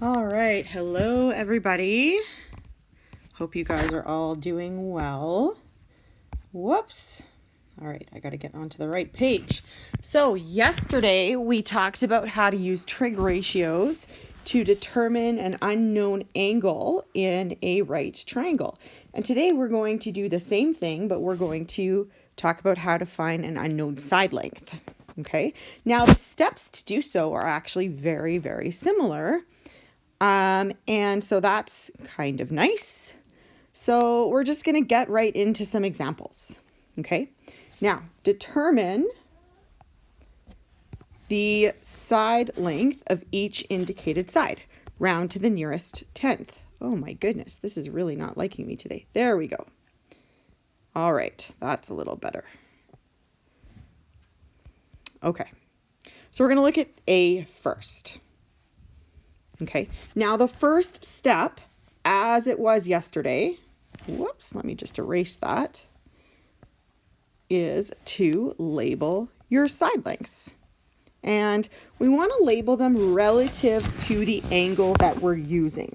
All right, hello everybody. Hope you guys are all doing well. Whoops. All right, I got to get onto the right page. So yesterday we talked about how to use trig ratios to determine an unknown angle in a right triangle. And today we're going to do the same thing, but we're going to talk about how to find an unknown side length. Okay, now the steps to do so are actually very, very similar. And so that's kind of nice. So we're just going to get right into some examples. Okay. Now, determine the side length of each indicated side. Round to the nearest tenth. Oh my goodness, this is really not liking me today. There we go. All right, that's a little better. Okay, so we're going to look at A first. Okay, now the first step, as it was yesterday, whoops, let me just erase that, is to label your side lengths. And we want to label them relative to the angle that we're using.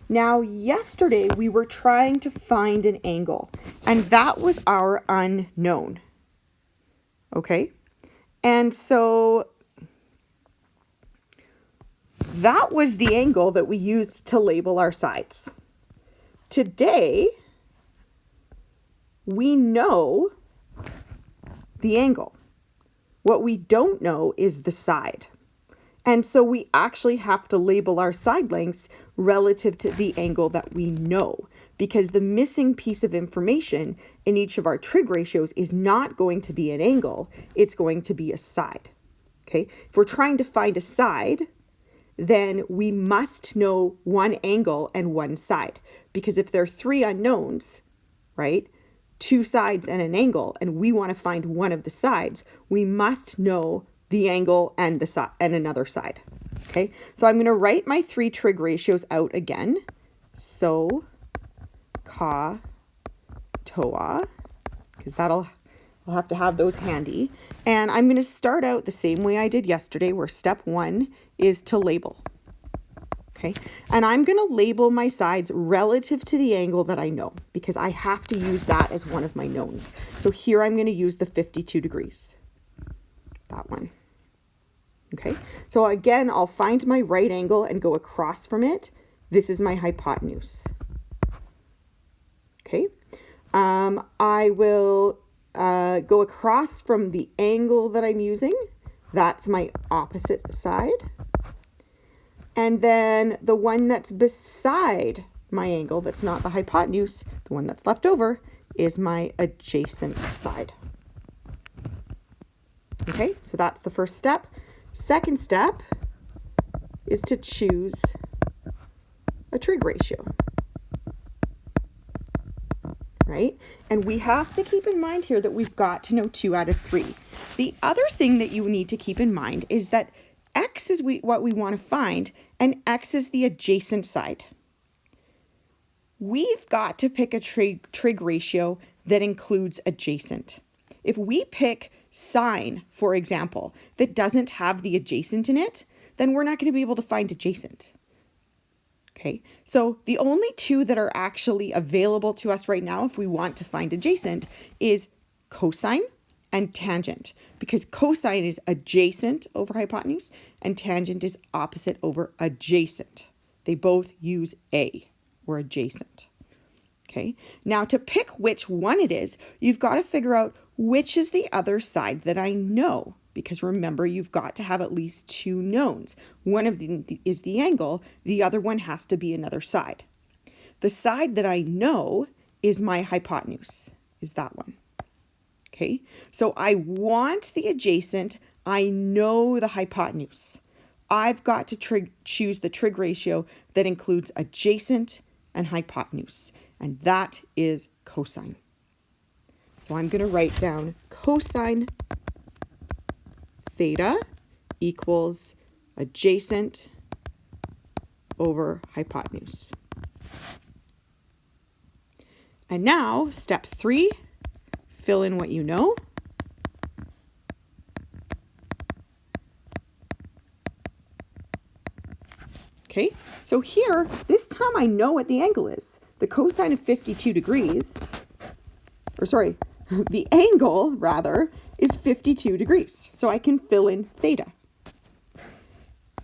Now, yesterday we were trying to find an angle, and that was our unknown. Okay, and so that was the angle that we used to label our sides. Today, we know the angle. What we don't know is the side. And so we actually have to label our side lengths relative to the angle that we know, because the missing piece of information in each of our trig ratios is not going to be an angle, it's going to be a side. Okay? If we're trying to find a side, then we must know one angle and one side. Because if there are three unknowns, right, two sides and an angle, and we want to find one of the sides, we must know the angle and the side and another side. Okay, so I'm going to write my three trig ratios out again. So, ka, toa, because I'll have to have those handy. And I'm going to start out the same way I did yesterday, where step one is to label. Okay, and I'm going to label my sides relative to the angle that I know, because I have to use that as one of my knowns. So here I'm going to use the 52 degrees, that one. Okay, so again, I'll find my right angle and go across from it. This is my hypotenuse. Okay, I will go across from the angle that I'm using. That's my opposite side. And then the one that's beside my angle, that's not the hypotenuse, the one that's left over, is my adjacent side. Okay, so that's the first step. Second step is to choose a trig ratio. Right? And we have to keep in mind here that we've got to know 2 out of 3. The other thing that you need to keep in mind is that x is what we want to find, and x is the adjacent side. We've got to pick a trig ratio that includes adjacent. If we pick sine, for example, that doesn't have the adjacent in it, then we're not going to be able to find adjacent. Okay, so the only two that are actually available to us right now if we want to find adjacent is cosine and tangent, because cosine is adjacent over hypotenuse and tangent is opposite over adjacent. They both use A, or adjacent. Okay, now to pick which one it is, you've got to figure out which is the other side that I know. Because remember, you've got to have at least 2 knowns. One of them is the angle, the other one has to be another side. The side that I know is my hypotenuse, is that one. Okay, so I want the adjacent, I know the hypotenuse. I've got to choose the trig ratio that includes adjacent and hypotenuse, and that is cosine. So I'm going to write down cosine theta equals adjacent over hypotenuse. And now, step 3, fill in what you know. Okay, so here, this time I know what the angle is. The cosine of 52 degrees, or sorry, the angle, rather, is 52 degrees. So I can fill in theta.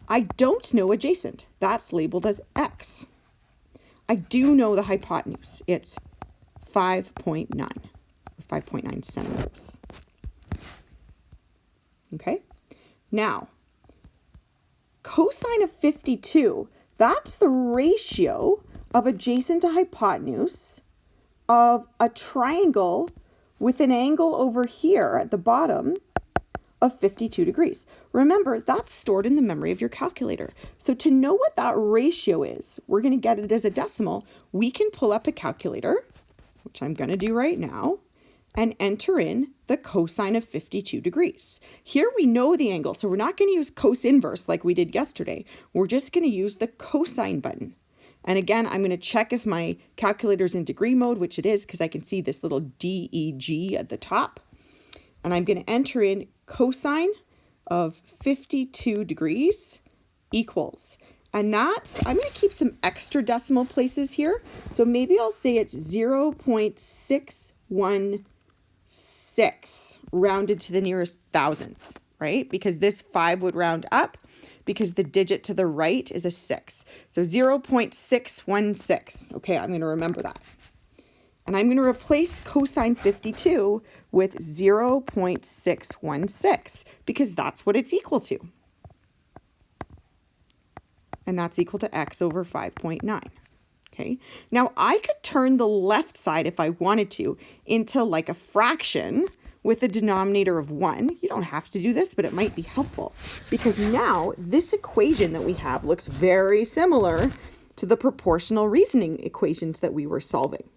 I don't know adjacent. That's labeled as x. I do know the hypotenuse. It's 5.9, or 5.9 centimeters. Okay, now, cosine of 52, that's the ratio of adjacent to hypotenuse of a triangle with an angle over here at the bottom of 52 degrees. Remember, that's stored in the memory of your calculator. So to know what that ratio is, we're going to get it as a decimal. We can pull up a calculator, which I'm going to do right now, and enter in the cosine of 52 degrees. Here we know the angle, so we're not going to use cos inverse like we did yesterday. We're just going to use the cosine button. And again, I'm going to check if my calculator's in degree mode, which it is because I can see this little DEG at the top. And I'm going to enter in cosine of 52 degrees equals. And that's, I'm going to keep some extra decimal places here. So maybe I'll say it's 0.616 rounded to the nearest thousandth, right? Because this 5 would round up because the digit to the right is a 6. So 0.616. Okay, I'm going to remember that. And I'm going to replace cosine 52 with 0.616 because that's what it's equal to. And that's equal to x over 5.9. Okay, now I could turn the left side if I wanted to into like a fraction with a denominator of 1. You don't have to do this, but it might be helpful because now this equation that we have looks very similar to the proportional reasoning equations that we were solving.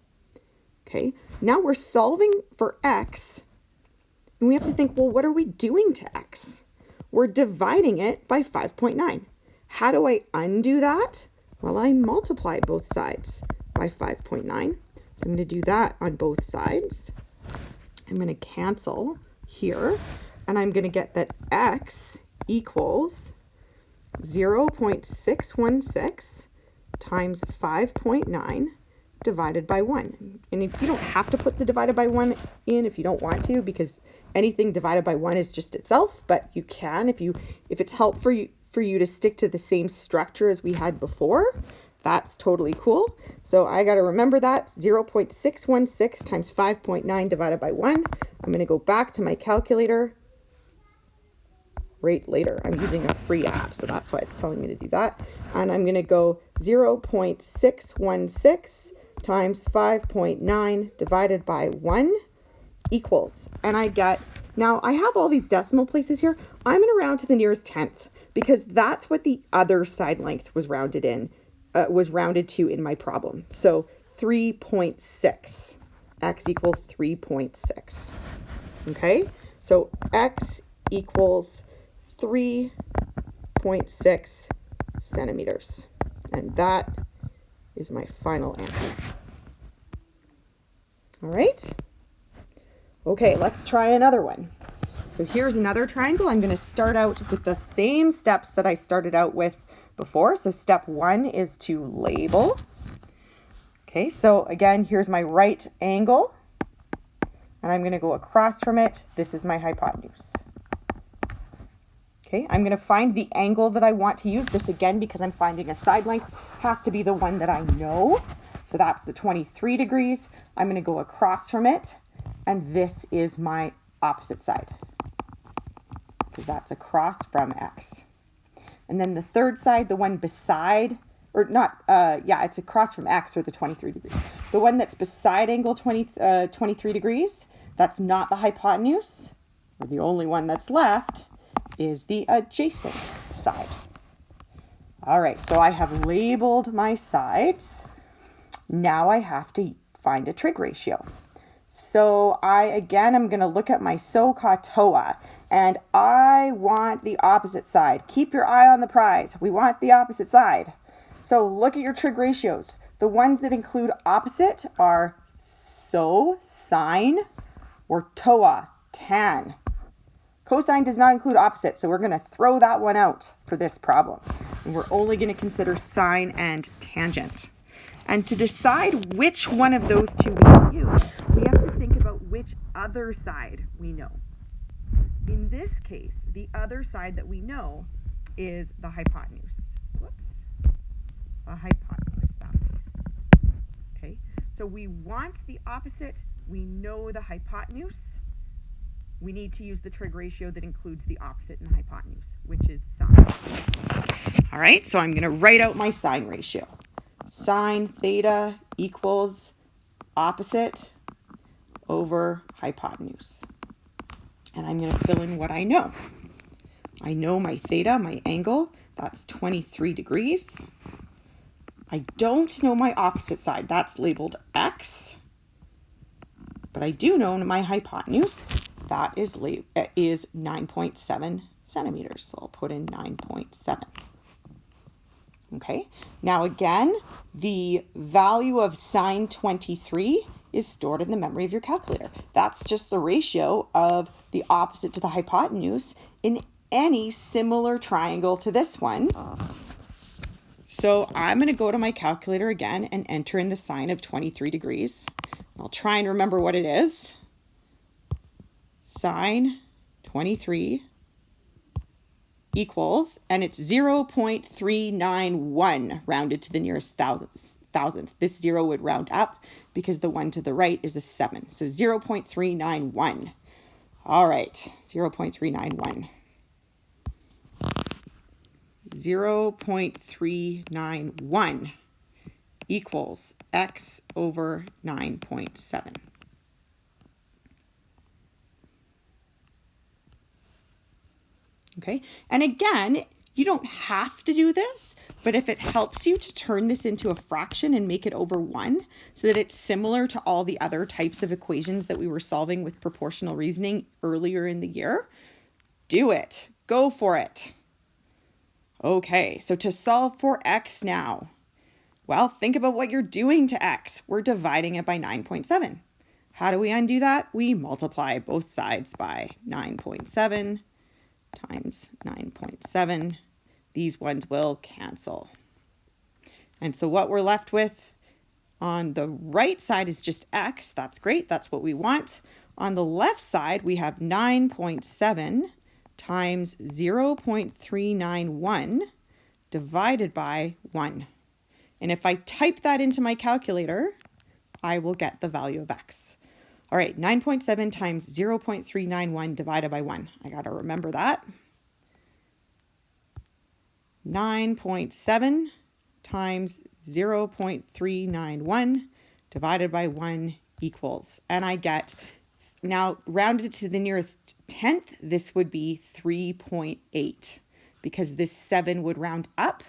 Okay, now we're solving for x and we have to think, well, what are we doing to x? We're dividing it by 5.9. How do I undo that? Well, I multiply both sides by 5.9. So I'm going to do that on both sides. I'm going to cancel here, and I'm going to get that x equals 0.616 times 5.9 divided by 1. And if you don't have to put the divided by 1 in if you don't want to, because anything divided by 1 is just itself, but you can if it's helpful for you to stick to the same structure as we had before. That's totally cool. So I got to remember that 0.616 times 5.9 divided by 1. I'm going to go back to my calculator right later. I'm using a free app, so that's why it's telling me to do that. And I'm going to go 0.616 times 5.9 divided by 1 equals. And I get, now I have all these decimal places here. I'm going to round to the nearest tenth because that's what the other side length was rounded to in my problem. So 3.6. X equals 3.6. Okay, so x equals 3.6 centimeters. And that is my final answer. All right. Okay, let's try another one. So here's another triangle. I'm going to start out with the same steps that I started out with before. So step 1 is to label. Okay, so again, here's my right angle. And I'm going to go across from it. This is my hypotenuse. Okay, I'm going to find the angle that I want to use. This again, because I'm finding a side length, has to be the one that I know. So that's the 23 degrees. I'm going to go across from it. And this is my opposite side, because that's across from x. And then the third side, the one beside, or not, it's across from x, or the 23 degrees. The one that's beside angle 23 degrees, that's not the hypotenuse, or the only one that's left is the adjacent side. All right, so I have labeled my sides. Now I have to find a trig ratio. So again, I'm going to look at my SOHCAHTOA, and I want the opposite side. Keep your eye on the prize. We want the opposite side. So look at your trig ratios. The ones that include opposite are sine, or TOA, tan. Cosine does not include opposite, so we're going to throw that one out for this problem. We're only going to consider sine and tangent. And to decide which one of those two we can use, we have to think about which other side we know. In this case, the other side that we know is the hypotenuse. Whoops. The hypotenuse side. Okay, so we want the opposite. We know the hypotenuse. We need to use the trig ratio that includes the opposite and the hypotenuse, which is sine. All right, so I'm going to write out my sine ratio. Sine theta equals opposite over hypotenuse. And I'm going to fill in what I know. I know my theta, my angle, that's 23 degrees. I don't know my opposite side. That's labeled x. But I do know my hypotenuse. That is 9.7 centimeters. So I'll put in 9.7. Okay. Now again, the value of sine 23 is stored in the memory of your calculator. That's just the ratio of the opposite to the hypotenuse in any similar triangle to this one. So I'm going to go to my calculator again and enter in the sine of 23 degrees. I'll try and remember what it is. Sine 23 equals, and it's 0.391 rounded to the nearest thousandth. This 0 would round up because the one to the right is a 7. So 0.391. All right, 0.391. 0.391 equals x over 9.7. Okay, and again, you don't have to do this, but if it helps you to turn this into a fraction and make it over 1 so that it's similar to all the other types of equations that we were solving with proportional reasoning earlier in the year, do it. Go for it. Okay, so to solve for x now, well, think about what you're doing to x. We're dividing it by 9.7. How do we undo that? We multiply both sides by 9.7 times 9.7. These ones will cancel. And so what we're left with on the right side is just x. That's great. That's what we want. On the left side, we have 9.7 times 0.391 divided by 1. And if I type that into my calculator, I will get the value of x. All right, 9.7 times 0.391 divided by 1. I got to remember that. 9.7 times 0.391 divided by 1 equals. And I get, now rounded to the nearest tenth, this would be 3.8 because this 7 would round up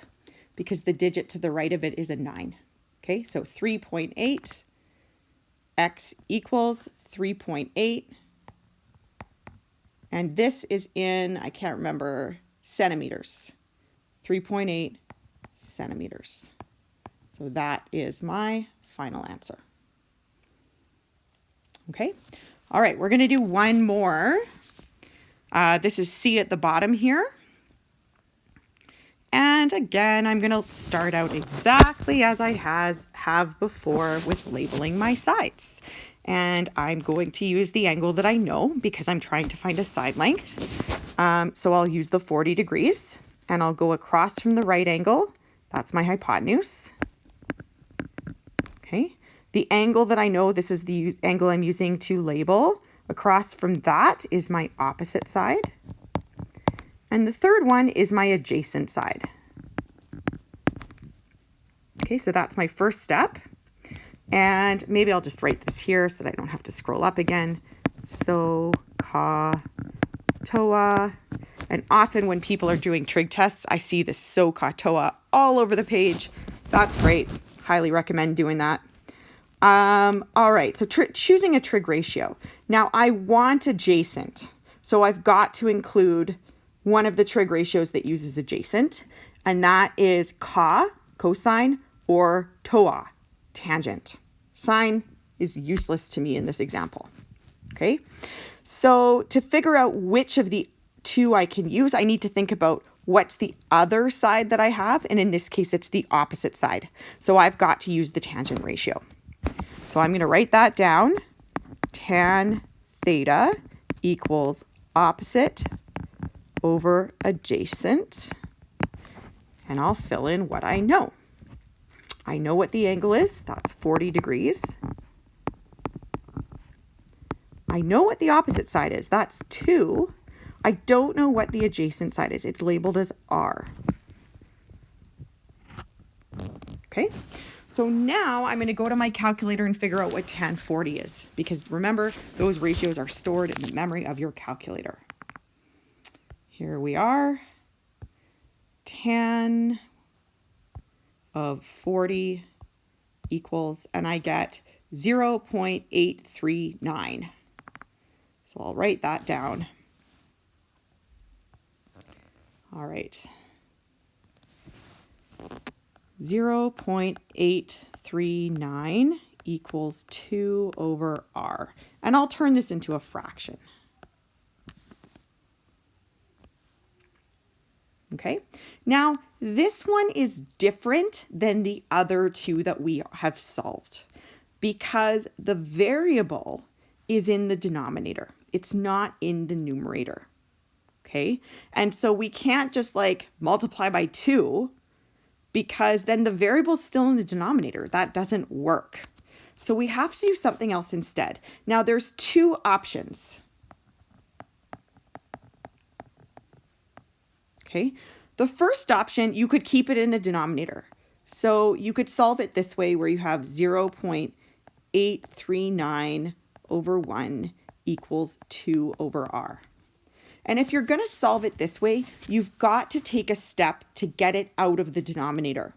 because the digit to the right of it is a 9. Okay, so 3.8. X equals 3.8. And this is in, I can't remember, centimeters. 3.8 centimeters. So that is my final answer. Okay. All right, we're going to do one more. This is C at the bottom here. And again, I'm going to start out exactly as I have before with labeling my sides. And I'm going to use the angle that I know because I'm trying to find a side length. So I'll use the 40 degrees and I'll go across from the right angle. That's my hypotenuse. Okay. The angle that I know, this is the angle I'm using to label. Across from that is my opposite side. And the third one is my adjacent side. Okay, so that's my first step. And maybe I'll just write this here so that I don't have to scroll up again. So, ka, toa. And often when people are doing trig tests, I see this so, ka, toa all over the page. That's great. Highly recommend doing that. All right, so choosing a trig ratio. Now I want adjacent. So I've got to include one of the trig ratios that uses adjacent, and that is ka, cosine, or toa, tangent. Sine is useless to me in this example. Okay, so to figure out which of the two I can use, I need to think about what's the other side that I have? And in this case, it's the opposite side. So I've got to use the tangent ratio. So I'm going to write that down. Tan theta equals opposite over adjacent. And I'll fill in what I know. I know what the angle is. That's 40 degrees. I know what the opposite side is. That's 2. I don't know what the adjacent side is. It's labeled as R. Okay, so now I'm going to go to my calculator and figure out what tan 40 is, because remember, those ratios are stored in the memory of your calculator. Here we are. Tan of 40 equals, and I get 0.839. So I'll write that down. All right. 0.839 equals 2 over R. And I'll turn this into a fraction. Okay, now this one is different than the other two that we have solved because the variable is in the denominator. It's not in the numerator. Okay, and so we can't just like multiply by 2 because then the variable is still in the denominator. That doesn't work. So we have to do something else instead. Now there's 2 options. Okay, the first option, you could keep it in the denominator. So you could solve it this way where you have 0.839 over 1 equals 2 over R. And if you're going to solve it this way, you've got to take a step to get it out of the denominator.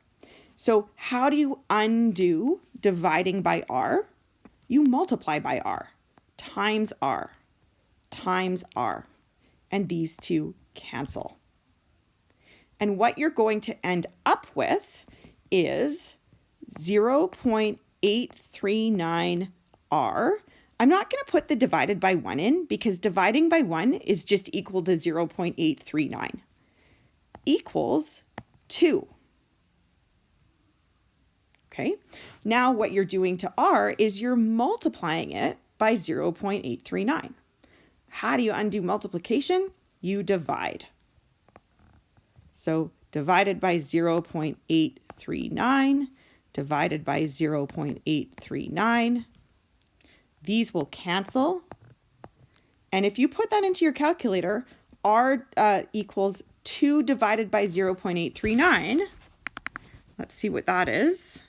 So how do you undo dividing by R? You multiply by R, times R, times R, and these two cancel. And what you're going to end up with is 0.839R. I'm not going to put the divided by 1 in because dividing by 1 is just equal to 0.839 equals 2. Okay, now what you're doing to R is you're multiplying it by 0.839. How do you undo multiplication? You divide. So divided by 0.839 divided by 0.839. These will cancel. And if you put that into your calculator, R equals 2 divided by 0.839. Let's see what that is.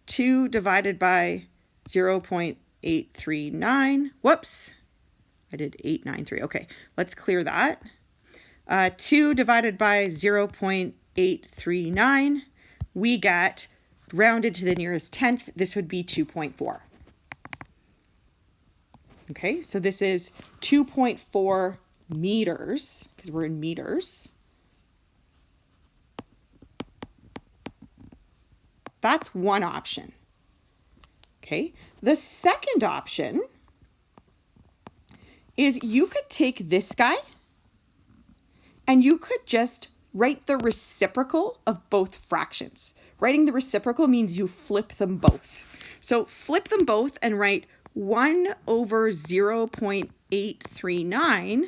2 divided by 0.839. Whoops, I did 893. Okay, let's clear that. 2 divided by 0.839, we get, rounded to the nearest tenth, this would be 2.4. Okay, so this is 2.4 meters, because we're in meters. That's one option. Okay, the second option is you could take this guy and you could just write the reciprocal of both fractions. Writing the reciprocal means you flip them both. So flip them both and write 1 over 0.839,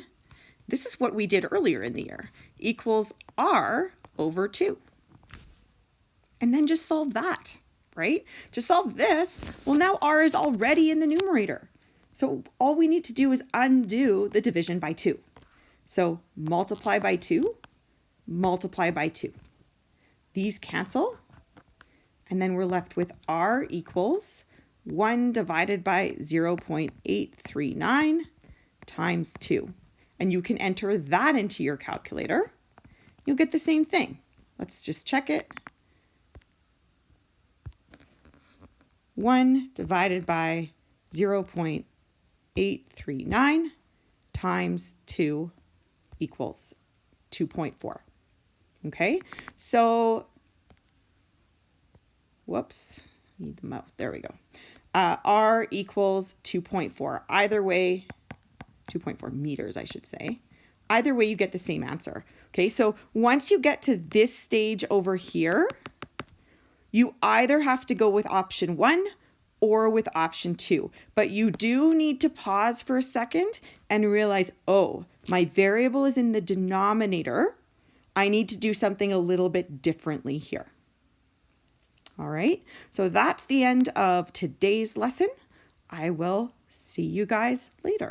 this is what we did earlier in the year, equals R over 2. And then just solve that, right? To solve this, well, now R is already in the numerator. So all we need to do is undo the division by 2. So multiply by 2, multiply by 2. These cancel, and then we're left with R equals 1 divided by 0.839 times 2. And you can enter that into your calculator. You'll get the same thing. Let's just check it. 1 divided by 0.839 times 2 equals 2.4. Okay, so, whoops, need the mouth, there we go. R equals 2.4. Either way, 2.4 meters, I should say. Either way, you get the same answer. Okay, so once you get to this stage over here, you either have to go with option 1 or with option 2. But you do need to pause for a second and realize, oh, my variable is in the denominator. I need to do something a little bit differently here. All right, so that's the end of today's lesson. I will see you guys later.